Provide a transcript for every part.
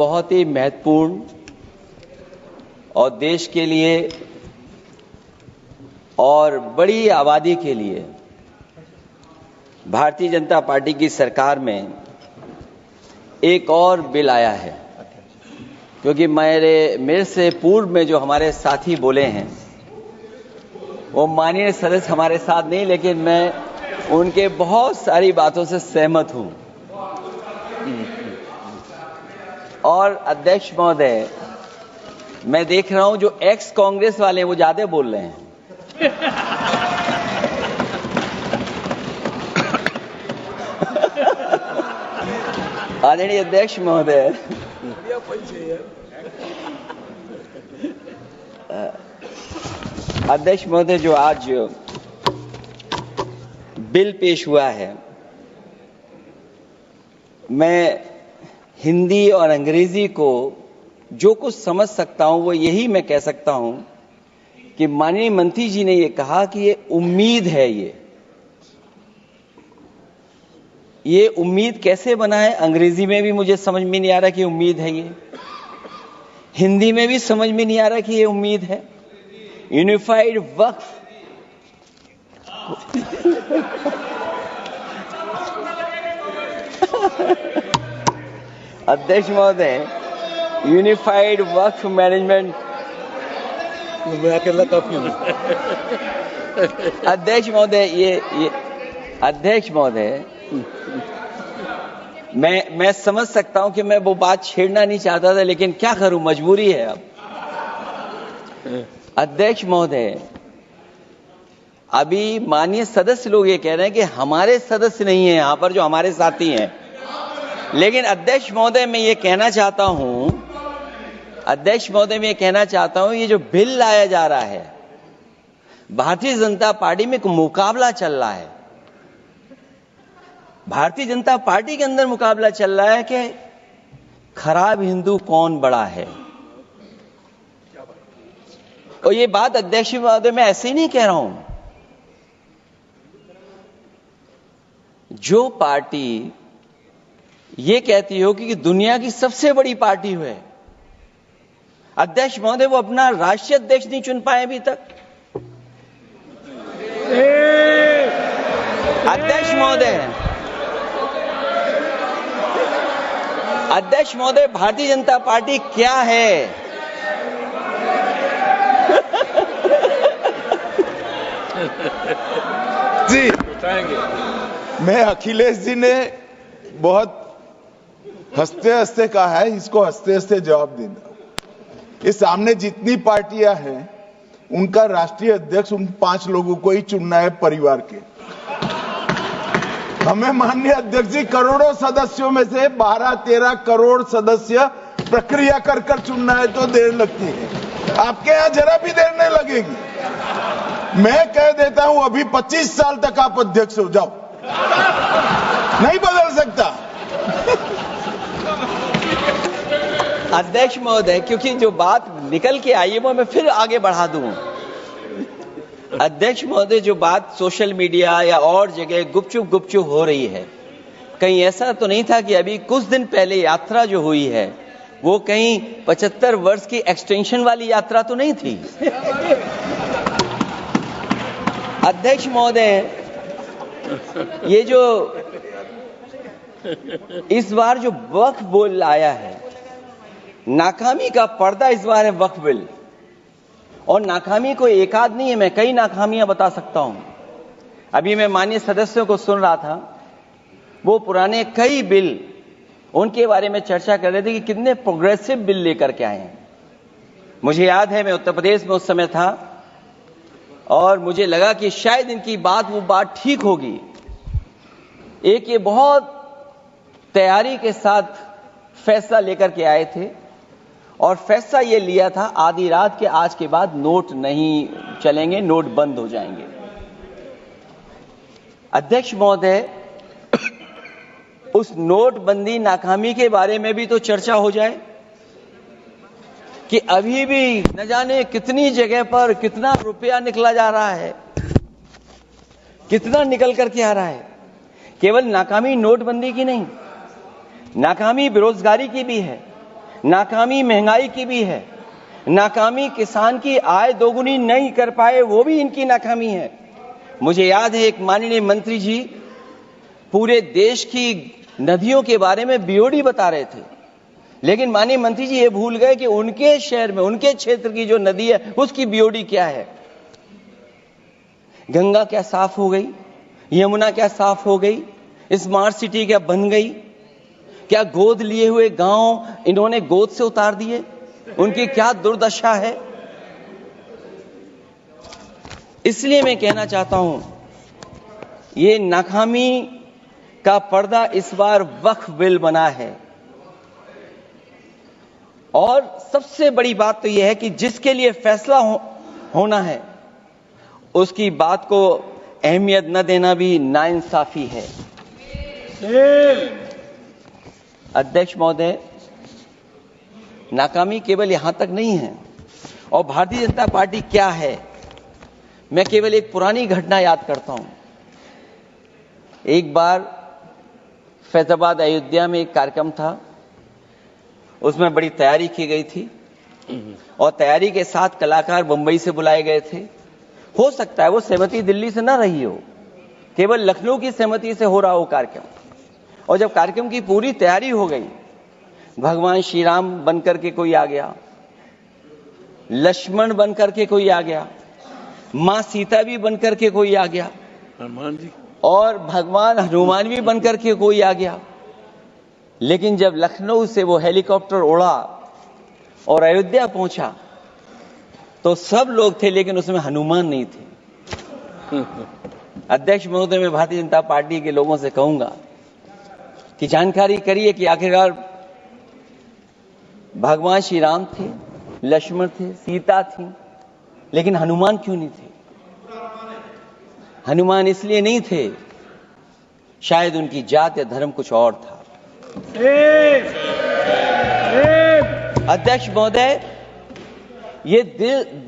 बहुत ही महत्वपूर्ण और देश के लिए और बड़ी आबादी के लिए भारतीय जनता पार्टी की सरकार में एक और बिल आया है, क्योंकि मेरे से पूर्व में जो हमारे साथी बोले हैं वो माननीय सदस्य हमारे साथ नहीं, लेकिन मैं उनके बहुत सारी बातों से सहमत हूं। और अध्यक्ष महोदय, मैं देख रहा हूं जो एक्स कांग्रेस वाले वो ज्यादा बोल रहे हैं। आदरणीय अध्यक्ष महोदय, अध्यक्ष महोदय, जो आज बिल पेश हुआ है, मैं हिंदी और अंग्रेजी को जो कुछ समझ सकता हूं वो यही मैं कह सकता हूं कि माननीय मंत्री जी ने ये कहा कि ये उम्मीद है। ये उम्मीद कैसे बना है, अंग्रेजी में भी मुझे समझ में नहीं आ रहा कि उम्मीद है, ये हिंदी में भी समझ में नहीं आ रहा कि ये उम्मीद है। यूनिफाइड वक्फ अध्यक्ष महोदय, यूनिफाइड वक्फ मैनेजमेंट, मैं अकेला काफी हूं। अध्यक्ष महोदय, ये अध्यक्ष महोदय, मैं समझ सकता हूं कि मैं वो बात छेड़ना नहीं चाहता था, लेकिन क्या करूं, मजबूरी है अब। अध्यक्ष महोदय, अभी माननीय सदस्य लोग ये कह रहे हैं कि हमारे सदस्य नहीं है यहां पर जो हमारे साथी हैं, लेकिन अध्यक्ष महोदय मैं ये कहना चाहता हूं, अध्यक्ष महोदय मैं ये कहना चाहता हूं, ये जो बिल लाया जा रहा है, भारतीय जनता पार्टी में एक मुकाबला चल रहा है। भारतीय जनता पार्टी के अंदर मुकाबला चल रहा है कि खराब हिंदू कौन बड़ा है। और ये बात अध्यक्ष महोदय मैं ऐसे ही नहीं कह रहा हूं। जो पार्टी ये कहती हो कि दुनिया की सबसे बड़ी पार्टी है, अध्यक्ष महोदय वो अपना राष्ट्रीय अध्यक्ष नहीं चुन पाए अभी तक। अध्यक्ष महोदय, भारतीय जनता पार्टी क्या है? जी मैं अखिलेश जी ने बहुत हंसते हंसते कहा है, इसको हंसते हंसते जवाब देना। इस सामने जितनी पार्टियां हैं उनका राष्ट्रीय अध्यक्ष उन 5 लोगों को ही चुनना है परिवार के। हमें माननीय अध्यक्ष जी करोड़ों सदस्यों में से 12-13 करोड़ सदस्य प्रक्रिया कर कर चुनना है तो देर लगती है। आपके यहां जरा भी देर नहीं लगेगी। मैं कह देता हूं अभी 25 साल तक आप अध्यक्ष हो जाओ, नहीं बदल सकता। अध्यक्ष महोदय, क्योंकि जो बात निकल के आई है वो मैं फिर आगे बढ़ा दूं। अध्यक्ष महोदय, जो बात सोशल मीडिया या और जगह गुपचुप हो रही है, कहीं ऐसा तो नहीं था कि अभी कुछ दिन पहले यात्रा जो हुई है वो कहीं 75 वर्ष की एक्सटेंशन वाली यात्रा तो नहीं थी। अध्यक्ष महोदय, ये जो इस बार जो वक्फ बिल आया है, नाकामी का पर्दा इस बार है वक्फ बिल। और नाकामी कोई एक आध नहीं है, मैं कई नाकामियां बता सकता हूं। अभी मैं माननीय सदस्यों को सुन रहा था, वो पुराने कई बिल उनके बारे में चर्चा कर रहे थे कि कितने प्रोग्रेसिव बिल लेकर के आए हैं। मुझे याद है मैं उत्तर प्रदेश में उस समय था और मुझे लगा कि शायद इनकी वो बात ठीक होगी। एक ये बहुत तैयारी के साथ फैसला लेकर के आए थे और फैसला ये लिया था आधी रात के आज के बाद नोट नहीं चलेंगे, नोट बंद हो जाएंगे। अध्यक्ष महोदय, उस नोटबंदी नाकामी के बारे में भी तो चर्चा हो जाए कि अभी भी न जाने कितनी जगह पर कितना रुपया निकला जा रहा है, कितना निकल करके आ रहा है। केवल नाकामी नोटबंदी की नहीं, नाकामी बेरोजगारी की भी है, नाकामी महंगाई की भी है, नाकामी किसान की आय दोगुनी नहीं कर पाए वो भी इनकी नाकामी है। मुझे याद है एक माननीय मंत्री जी पूरे देश की नदियों के बारे में बीओडी बता रहे थे, लेकिन माननीय मंत्री जी ये भूल गए कि उनके शहर में, उनके क्षेत्र की जो नदी है उसकी बीओडी क्या है। गंगा क्या साफ हो गई, यमुना क्या साफ हो गई, स्मार्ट सिटी क्या बन गई, क्या गोद लिए हुए गांव इन्होंने गोद से उतार दिए, उनकी क्या दुर्दशा है। इसलिए मैं कहना चाहता हूं, ये नाकामी का पर्दा इस बार वक्फ बिल बना है। और सबसे बड़ी बात तो यह है कि जिसके लिए फैसला होना है उसकी बात को अहमियत न देना भी नाइंसाफी है। अध्यक्ष महोदय, नाकामी केवल यहां तक नहीं है। और भारतीय जनता पार्टी क्या है, मैं केवल एक पुरानी घटना याद करता हूं। एक बार फैजाबाद अयोध्या में एक कार्यक्रम था, उसमें बड़ी तैयारी की गई थी और तैयारी के साथ कलाकार मुंबई से बुलाए गए थे। हो सकता है वो सहमति दिल्ली से ना रही हो, केवल लखनऊ की सहमति से हो रहा हो कार्यक्रम। और जब कार्यक्रम की पूरी तैयारी हो गई, भगवान श्री राम बनकर के कोई आ गया, लक्ष्मण बनकर के कोई आ गया, मां सीता भी बनकर के कोई आ गया, हनुमान जी, और भगवान हनुमान भी बनकर के कोई आ गया। लेकिन जब लखनऊ से वो हेलीकॉप्टर उड़ा और अयोध्या पहुंचा तो सब लोग थे, लेकिन उसमें हनुमान नहीं थे। अध्यक्ष महोदय, मैं भारतीय जनता पार्टी के लोगों से कहूंगा कि जानकारी करिए कि आखिरकार भगवान श्री राम थे, लक्ष्मण थे, सीता थी, लेकिन हनुमान क्यों नहीं थे? हनुमान इसलिए नहीं थे, शायद उनकी जात या धर्म कुछ और था। अध्यक्ष महोदय, ये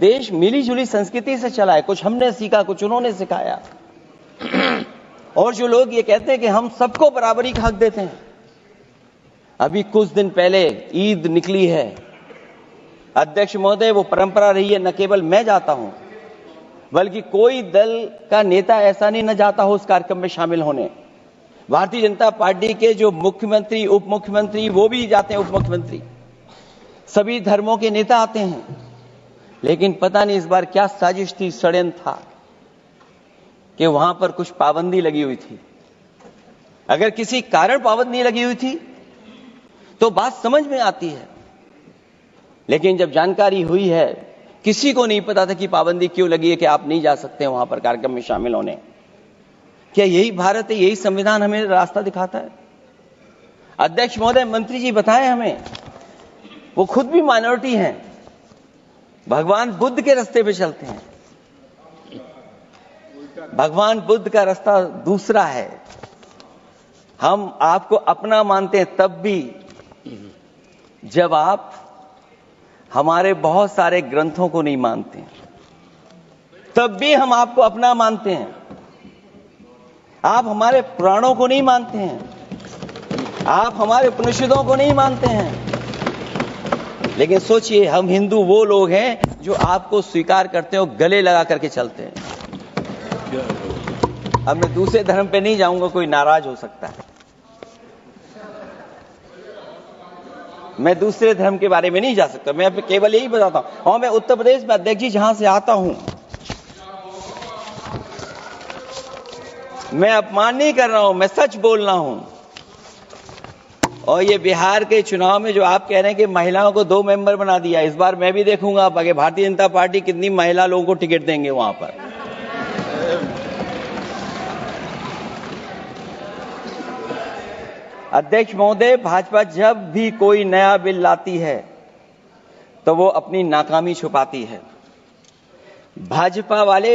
देश मिली जुली संस्कृति से चला है। कुछ हमने सीखा, कुछ उन्होंने सिखाया। और जो लोग ये कहते हैं कि हम सबको बराबरी का हक देते हैं, अभी कुछ दिन पहले ईद निकली है। अध्यक्ष महोदय, वो परंपरा रही है, न केवल मैं जाता हूं बल्कि कोई दल का नेता ऐसा नहीं न जाता हो उस कार्यक्रम में शामिल होने। भारतीय जनता पार्टी के जो मुख्यमंत्री, उप मुख्यमंत्री, वो भी जाते हैं, उप मुख्यमंत्री, सभी धर्मों के नेता आते हैं। लेकिन पता नहीं इस बार क्या साजिश थी, षड्यंत्र था कि वहां पर कुछ पाबंदी लगी हुई थी। अगर किसी कारण पाबंदी लगी हुई थी तो बात समझ में आती है, लेकिन जब जानकारी हुई है, किसी को नहीं पता था कि पाबंदी क्यों लगी है कि आप नहीं जा सकते वहां पर कार्यक्रम में शामिल होने। क्या यही भारत है, यही संविधान हमें रास्ता दिखाता है? अध्यक्ष महोदय, मंत्री जी बताएं हमें, वो खुद भी माइनॉरिटी हैं, भगवान बुद्ध के रास्ते पे चलते हैं। भगवान बुद्ध का रास्ता दूसरा है। हम आपको अपना मानते हैं तब भी जब आप हमारे बहुत सारे ग्रंथों को नहीं मानते, तब भी हम आपको अपना मानते हैं। आप हमारे पुराणों को नहीं मानते हैं, आप हमारे उपनिषदों को नहीं मानते हैं। लेकिन सोचिए, हम हिंदू वो लोग हैं जो आपको स्वीकार करते हैं और गले लगा करके चलते हैं। अब मैं दूसरे धर्म पे नहीं जाऊंगा, कोई नाराज हो सकता है। मैं दूसरे धर्म के बारे में नहीं जा सकता, मैं केवल यही बताता हूं। और मैं उत्तर प्रदेश में, अध्यक्ष जी, जहां से आता हूं, मैं अपमान नहीं कर रहा हूं, मैं सच बोल रहा हूं। और ये बिहार के चुनाव में जो आप कह रहे हैं कि महिलाओं को 2 मेंबर बना दिया, इस बार मैं भी देखूंगा कि भारतीय जनता पार्टी कितनी महिला लोगों को टिकट देंगे वहां पर। अध्यक्ष महोदय, भाजपा जब भी कोई नया बिल लाती है तो वो अपनी नाकामी छुपाती है। भाजपा वाले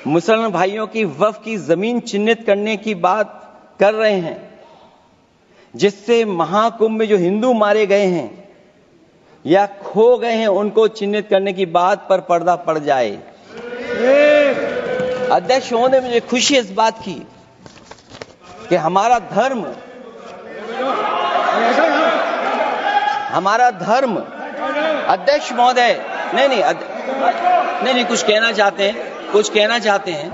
मुसलमान भाइयों की वक्फ की जमीन चिन्हित करने की बात कर रहे हैं, जिससे महाकुंभ में जो हिंदू मारे गए हैं या खो गए हैं उनको चिन्हित करने की बात पर पर्दा पड़ जाए। अध्यक्ष महोदय, मुझे खुशी इस बात की कि हमारा धर्म हमारा धर्म, अध्यक्ष महोदय, नहीं, कुछ कहना चाहते हैं।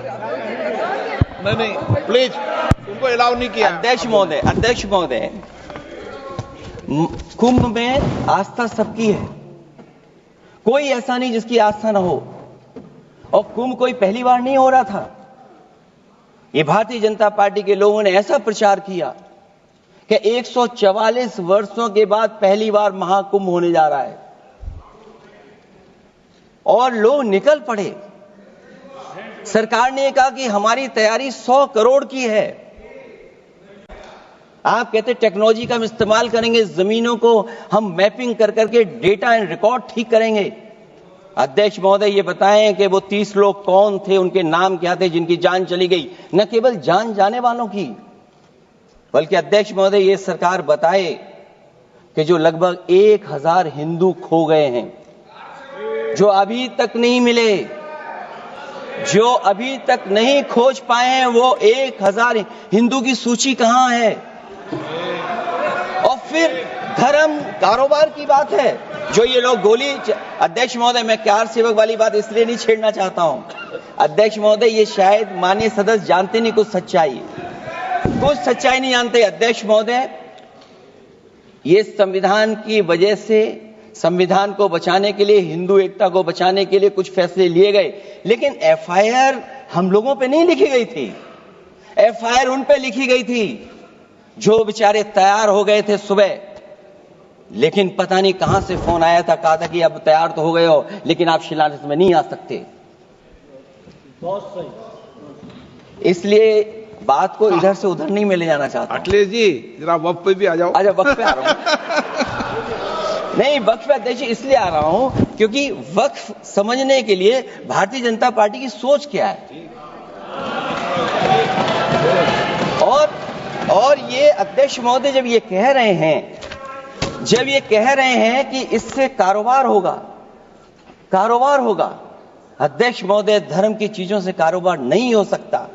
नहीं, प्लीज, उनको अलाउ नहीं किया। अध्यक्ष महोदय, कुंभ में आस्था सबकी है, कोई ऐसा नहीं जिसकी आस्था ना हो। और कुंभ कोई पहली बार नहीं हो रहा था। ये भारतीय जनता पार्टी के लोगों ने ऐसा प्रचार किया कि 144 वर्षों के बाद पहली बार महाकुंभ होने जा रहा है, और लोग निकल पड़े। सरकार ने कहा कि हमारी तैयारी 100 करोड़ की है। आप कहते टेक्नोलॉजी का हम इस्तेमाल करेंगे, जमीनों को हम मैपिंग कर करके डेटा एंड रिकॉर्ड ठीक करेंगे। अध्यक्ष महोदय, ये बताएं कि वो 30 लोग कौन थे, उनके नाम क्या थे जिनकी जान चली गई, न केवल जान जाने वालों की, बल्कि अध्यक्ष महोदय ये सरकार बताए कि जो लगभग 1000 हिंदू खो गए हैं, जो अभी तक नहीं मिले, जो अभी तक नहीं खोज पाए हैं, वो 1000 हिंदू की सूची कहां है? और फिर धर्म कारोबार की बात है, जो ये लोग गोली। अध्यक्ष महोदय, मैं कार सेवक वाली बात इसलिए नहीं छेड़ना चाहता हूं। अध्यक्ष महोदय, ये शायद माननीय सदस्य जानते नहीं कुछ सच्चाई नहीं जानते। अध्यक्ष महोदय, ये संविधान की वजह से, संविधान को बचाने के लिए, हिंदू एकता को बचाने के लिए कुछ फैसले लिए गए, लेकिन एफआईआर हम लोगों पे नहीं लिखी गई थी। एफआईआर उन पे लिखी गई थी जो बेचारे तैयार हो गए थे सुबह, लेकिन पता नहीं कहां से फोन आया था, कहा था कि अब तैयार तो हो गए हो, लेकिन आप शिलान्यास में नहीं आ सकते। बहुत सही। इसलिए बात को इधर से उधर नहीं में ले जाना चाहता। अखिलेश जी, जरा वक्त पे भी आ जाओ। अच्छा, वक्त पे आ रहा हूं। नहीं, वक्त पे अध्यक्ष इसलिए आ रहा हूं क्योंकि वक्त समझने के लिए भारतीय जनता पार्टी की सोच क्या है। और ये अध्यक्ष महोदय जब ये कह रहे हैं कि इससे कारोबार होगा, अध्यक्ष महोदय, धर्म की चीजों से कारोबार नहीं हो सकता।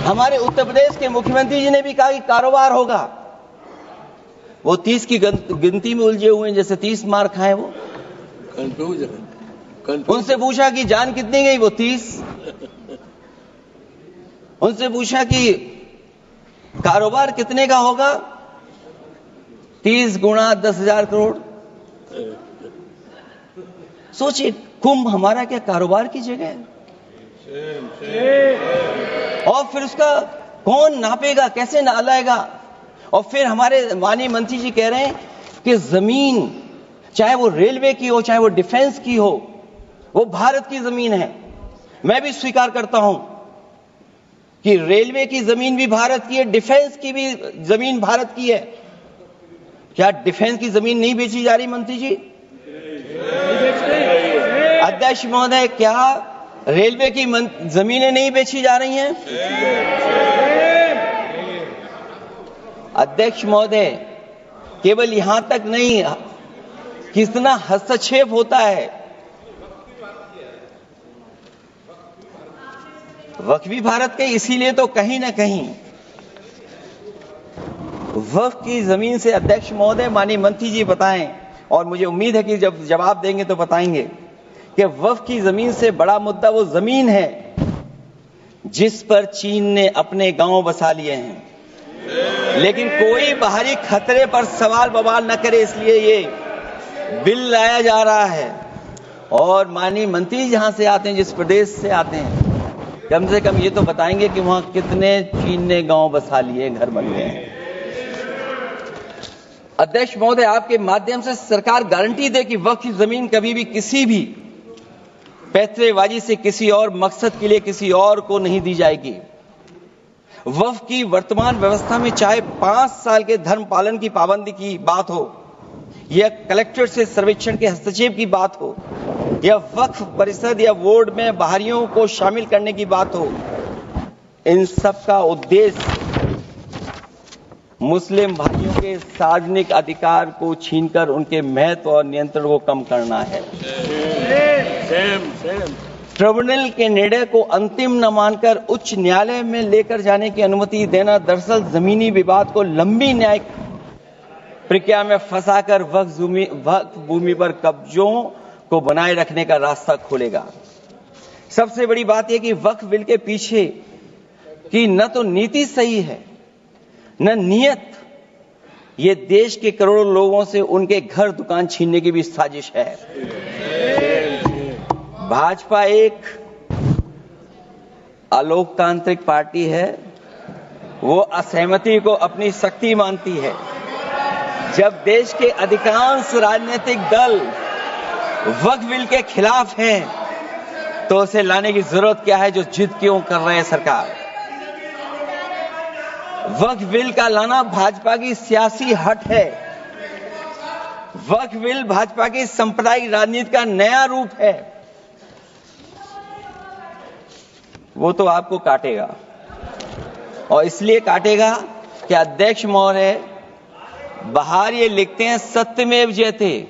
हमारे उत्तर प्रदेश के मुख्यमंत्री जी ने भी कहा कि कारोबार होगा। वो 30 की गिनती में उलझे हुए हैं, जैसे 30 मार खाए वो। उनसे पूछा कि जान कितनी गई, वो 30। उनसे पूछा कि कारोबार कितने का होगा, 30 गुणा 10,000 करोड़। सोचिए, कुंभ हमारा क्या कारोबार की जगह है? और फिर उसका कौन नापेगा, कैसे नालाएगा? और फिर हमारे माननीय मंत्री जी कह रहे हैं कि जमीन, चाहे वो रेलवे की हो, चाहे वो डिफेंस की हो, वो भारत की जमीन है। मैं भी स्वीकार करता हूं कि रेलवे की जमीन भी भारत की है, डिफेंस की भी जमीन भारत की है। क्या डिफेंस की जमीन नहीं बेची जा रही मंत्री जी? अध्यक्ष महोदय, क्या रेलवे की जमीनें नहीं बेची जा रही हैं? अध्यक्ष महोदय, केवल यहां तक नहीं, कितना हस्तक्षेप होता है। वक्फ भी भारत के, इसीलिए तो कहीं ना कहीं वक्फ की जमीन से, अध्यक्ष महोदय, माननीय मंत्री जी बताएं, और मुझे उम्मीद है कि जब जवाब देंगे तो बताएंगे कि वक्फ की जमीन से बड़ा मुद्दा वो जमीन है जिस पर चीन ने अपने गांव बसा लिए हैं, लेकिन कोई बाहरी खतरे पर सवाल बवाल न करे, इसलिए ये बिल लाया जा रहा है। और माननीय मंत्री जहां से आते हैं, जिस प्रदेश से आते हैं, कम से कम ये तो बताएंगे कि वहां कितने चीन ने गांव बसा लिए, घर बन गए हैं। अध्यक्ष महोदय, आपके माध्यम से सरकार गारंटी दे कि वक्फ की जमीन कभी भी किसी भी पैतरेबाजी से किसी और मकसद के लिए किसी और को नहीं दी जाएगी। वक्फ की वर्तमान व्यवस्था में चाहे 5 साल के धर्म पालन की पाबंदी की बात हो, या कलेक्टर से सर्वेक्षण के हस्तक्षेप की बात हो, या वक्फ परिषद या बोर्ड में बाहरियों को शामिल करने की बात हो, इन सब का उद्देश्य मुस्लिम भाइयों के सार्वजनिक अधिकार को छीनकर उनके महत्व और नियंत्रण को कम करना है। ट्रिब्यूनल के निर्णय को अंतिम न मानकर उच्च न्यायालय में लेकर जाने की अनुमति देना दरअसल जमीनी विवाद को लंबी न्यायिक प्रक्रिया में फंसाकर वक्फ भूमि पर कब्जों को बनाए रखने का रास्ता खोलेगा। सबसे बड़ी बात यह कि वक्फ बिल के पीछे की न तो नीति सही है न नीयत, ये देश के करोड़ों लोगों से उनके घर दुकान छीनने की भी साजिश है। भाजपा एक अलोकतांत्रिक पार्टी है, वो असहमति को अपनी शक्ति मानती है। जब देश के अधिकांश राजनीतिक दल वक्फ बिल के खिलाफ हैं, तो उसे लाने की जरूरत क्या है जो जिद क्यों कर रहे हैं सरकार। वक्फ बिल का लाना भाजपा की सियासी हट है। वक्फ बिल भाजपा की सांप्रदायिक राजनीति का नया रूप है। वो तो आपको काटेगा, और इसलिए काटेगा कि अध्यक्ष महोदय बाहर ये लिखते हैं सत्यमेव जयते,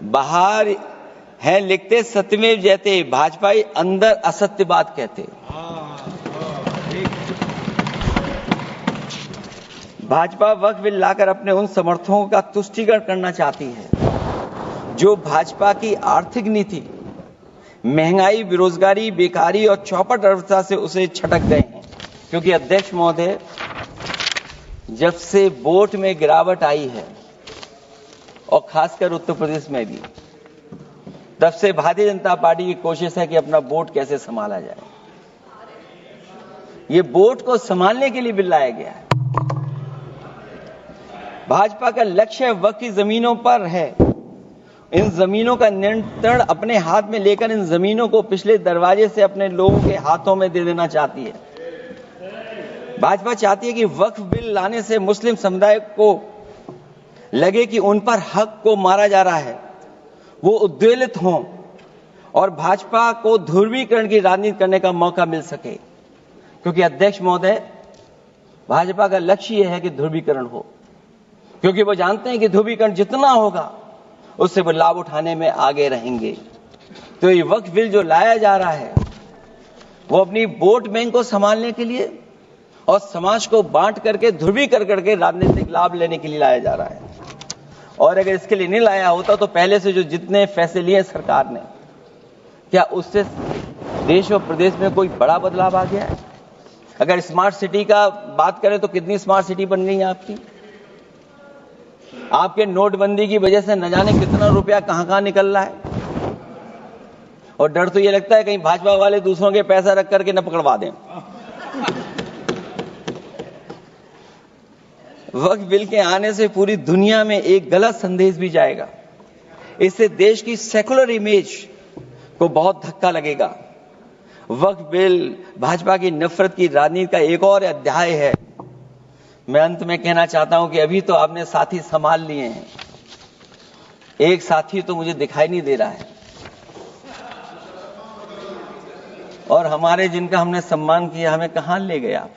बाहर है लिखते सत्यमेव जयते, भाजपाई अंदर असत्य बात कहते। भाजपा वक्फ बिल लाकर अपने उन समर्थकों का तुष्टीकरण करना चाहती है जो भाजपा की आर्थिक नीति, महंगाई, बेरोजगारी, बेकारी और चौपट अर्थव्यवस्था से उसे छटक गए हैं। क्योंकि अध्यक्ष महोदय, जब से वोट में गिरावट आई है और खासकर उत्तर प्रदेश में भी, तब से भारतीय जनता पार्टी की कोशिश है कि अपना वोट कैसे संभाला जाए। ये वोट को संभालने के लिए बिल लाया गया है। भाजपा का लक्ष्य वक्फ की जमीनों पर है। इन जमीनों का नियंत्रण अपने हाथ में लेकर इन जमीनों को पिछले दरवाजे से अपने लोगों के हाथों में दे देना चाहती है। भाजपा चाहती है कि वक्फ बिल लाने से मुस्लिम समुदाय को लगे कि उन पर हक को मारा जा रहा है, वो उद्वेलित हों और भाजपा को ध्रुवीकरण की राजनीति करने का मौका मिल सके। क्योंकि अध्यक्ष महोदय, भाजपा का लक्ष्य यह है कि ध्रुवीकरण हो, क्योंकि वो जानते हैं कि ध्रुवीकरण जितना होगा उससे वो लाभ उठाने में आगे रहेंगे। तो ये वक्फ बिल जो लाया जा रहा है, वो अपनी वोट बैंक को संभालने के लिए और समाज को बांट करके ध्रुवीकरण राजनीतिक लाभ लेने के लिए लाया जा रहा है। और अगर इसके लिए नहीं लाया होता तो पहले से जो जितने फैसले लिए सरकार ने, क्या उससे देश और प्रदेश में कोई बड़ा बदलाव आ गया है? अगर स्मार्ट सिटी का बात करें तो कितनी स्मार्ट सिटी बन गई है आपकी? आपके नोटबंदी की वजह से न जाने कितना रुपया कहां निकल रहा है। और डर तो ये लगता है कहीं भाजपा वाले दूसरों के पैसा रख करके न पकड़वा दें। वक्फ बिल के आने से पूरी दुनिया में एक गलत संदेश भी जाएगा। इससे देश की सेकुलर इमेज को बहुत धक्का लगेगा। वक्फ बिल भाजपा की नफरत की राजनीति का एक और अध्याय है। मैं अंत में कहना चाहता हूं कि अभी तो आपने साथी संभाल लिए हैं, एक साथी तो मुझे दिखाई नहीं दे रहा है, और हमारे जिनका हमने सम्मान किया हमें कहां ले गए आप,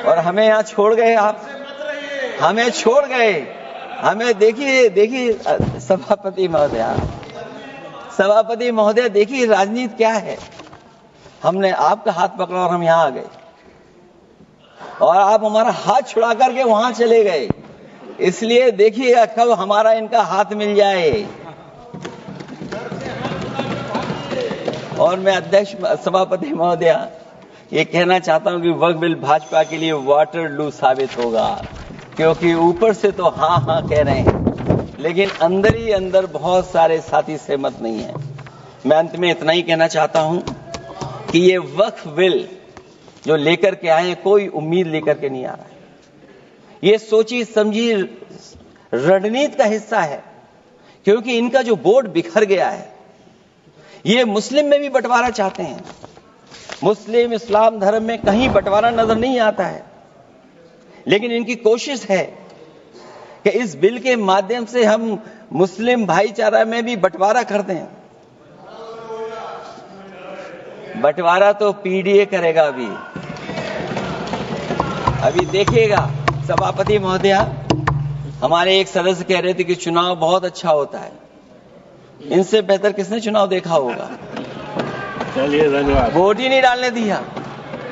और हमें यहां छोड़ गए आप, हमें छोड़ गए। हमें देखिए सभापति महोदय देखिए राजनीति क्या है। हमने आपका हाथ पकड़ा और हम यहां आ गए, और आप हमारा हाथ छुड़ा करके वहां चले गए। इसलिए देखिएगा कब हमारा इनका हाथ मिल जाए। और मैं अध्यक्ष सभापति महोदय ये कहना चाहता हूं कि वक्फ बिल भाजपा के लिए वाटरलू साबित होगा, क्योंकि ऊपर से तो हाँ हाँ कह रहे हैं, लेकिन अंदर ही अंदर बहुत सारे साथी सहमत नहीं है। मैं अंत में इतना ही कहना चाहता हूं कि ये वक्फ बिल जो लेकर के आए, कोई उम्मीद लेकर के नहीं आ रहा है। ये सोची समझी रणनीति का हिस्सा है, क्योंकि इनका जो बोर्ड बिखर गया है, ये मुस्लिम में भी बंटवारा चाहते हैं। मुस्लिम इस्लाम धर्म में कहीं बंटवारा नजर नहीं आता है, लेकिन इनकी कोशिश है कि इस बिल के माध्यम से हम मुस्लिम भाईचारा में भी बंटवारा करते हैं। बंटवारा तो पीडीए करेगा। अभी देखिएगा सभापति महोदय, हमारे एक सदस्य कह रहे थे कि चुनाव बहुत अच्छा होता है। इनसे बेहतर किसने चुनाव देखा होगा? चलिए धन्यवाद। वोट ही नहीं डालने दिया।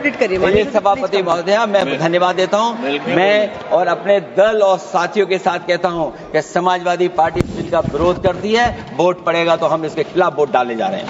कंप्लीट करिए। ये सभापति महोदया, मैं धन्यवाद देता हूं। मैं और अपने दल और साथियों के साथ कहता हूं कि समाजवादी पार्टी बिल का विरोध करती है, वोट पड़ेगा तो हम इसके खिलाफ वोट डालने जा रहे हैं।